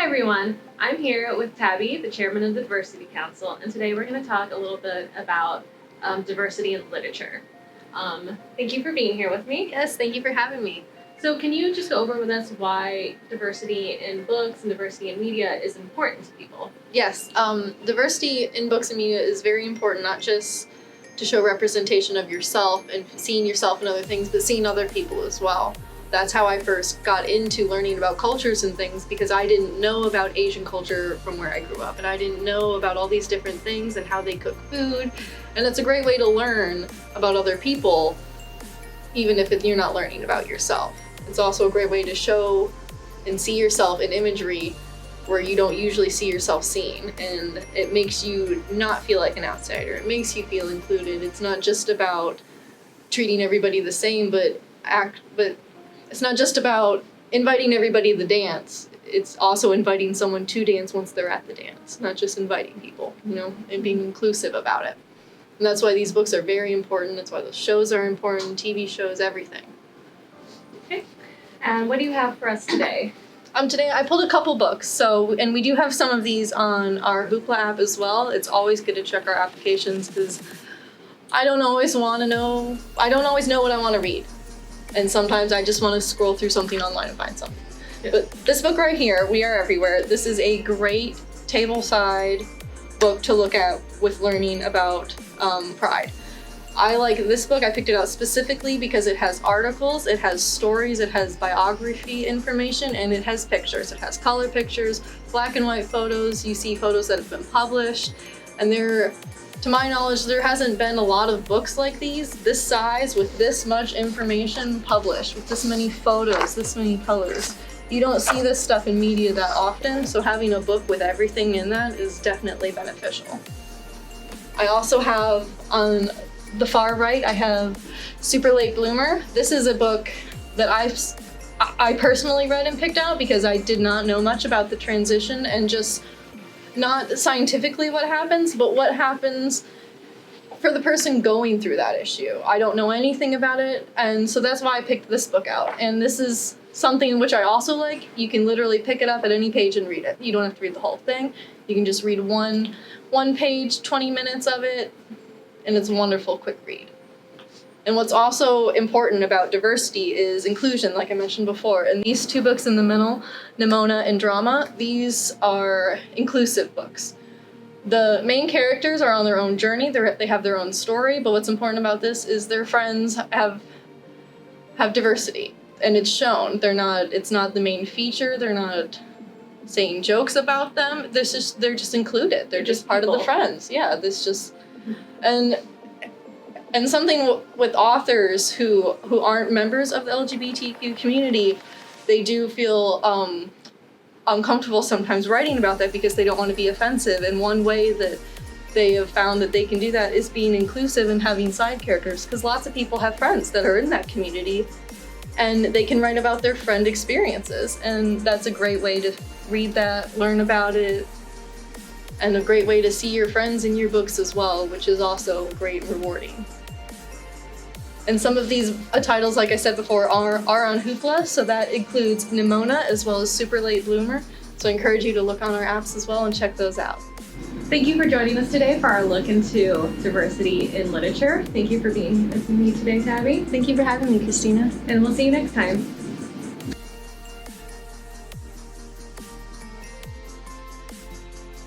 Hi everyone, I'm here with Tabbi, the chairman of the Diversity Council, and today we're going to talk a little bit about diversity in literature. Thank you for being here with me. Yes, thank you for having me. So can you just go over with us why diversity in books and diversity in media is important to people? Yes, diversity in books and media is very important, not just to show representation of yourself and seeing yourself in other things, but seeing other people as well. That's how I first got into learning about cultures and things, because I didn't know about Asian culture from where I grew up, and I didn't know about all these different things and how they cook food. And it's a great way to learn about other people, even if you're not learning about yourself. It's also a great way to show and see yourself in imagery where you don't usually see yourself seen, and it makes you not feel like an outsider. It makes you feel included. It's not just about treating everybody the same, but it's not just about inviting everybody to the dance. It's also inviting someone to dance once they're at the dance, not just inviting people, and being inclusive about it. And that's why these books are very important. That's why those shows are important, TV shows, everything. Okay. And what do you have for us today? Today I pulled a couple books, and we do have some of these on our Hoopla app as well. It's always good to check our applications because I don't always know what I want to read. And sometimes I just want to scroll through something online and find something. Yeah. But this book right here, We Are Everywhere, this is a great tableside book to look at with learning about pride. I like this book. I picked it out specifically because it has articles, it has stories, it has biography information, and it has pictures. It has color pictures, black and white photos. You see photos that have been published, and to my knowledge, there hasn't been a lot of books like these, this size, with this much information published, with this many photos, this many colors. You don't see this stuff in media that often, so having a book with everything in that is definitely beneficial. I also have, on the far right, I have Super Late Bloomer. This is a book that I personally read and picked out because I did not know much about the transition, and just not scientifically what happens, but what happens for the person going through that issue. I don't know anything about it, and so that's why I picked this book out. And this is something which I also like. You can literally pick it up at any page and read it. You don't have to read the whole thing. You can just read one page, 20 minutes of it, and it's a wonderful, quick read. And what's also important about diversity is inclusion, like I mentioned before. And these two books in the middle, Nimona and Drama, these are inclusive books. The main characters are on their own journey. They have their own story, but what's important about this is their friends have diversity, and it's shown. It's not the main feature. They're not saying jokes about them. They're just included. They're just part of the friends. Yeah, And something with authors who aren't members of the LGBTQ community, they do feel uncomfortable sometimes writing about that because they don't want to be offensive. And one way that they have found that they can do that is being inclusive and having side characters, because lots of people have friends that are in that community, and they can write about their friend experiences. And that's a great way to read that, learn about it, and a great way to see your friends in your books as well, which is also great rewarding. And some of these titles, like I said before, are on Hoopla, so that includes Nimona as well as Super Late Bloomer. So I encourage you to look on our apps as well and check those out. Thank you for joining us today for our look into diversity in literature. Thank you for being with me today, Tabbi. Thank you for having me, Kristina. And we'll see you next time.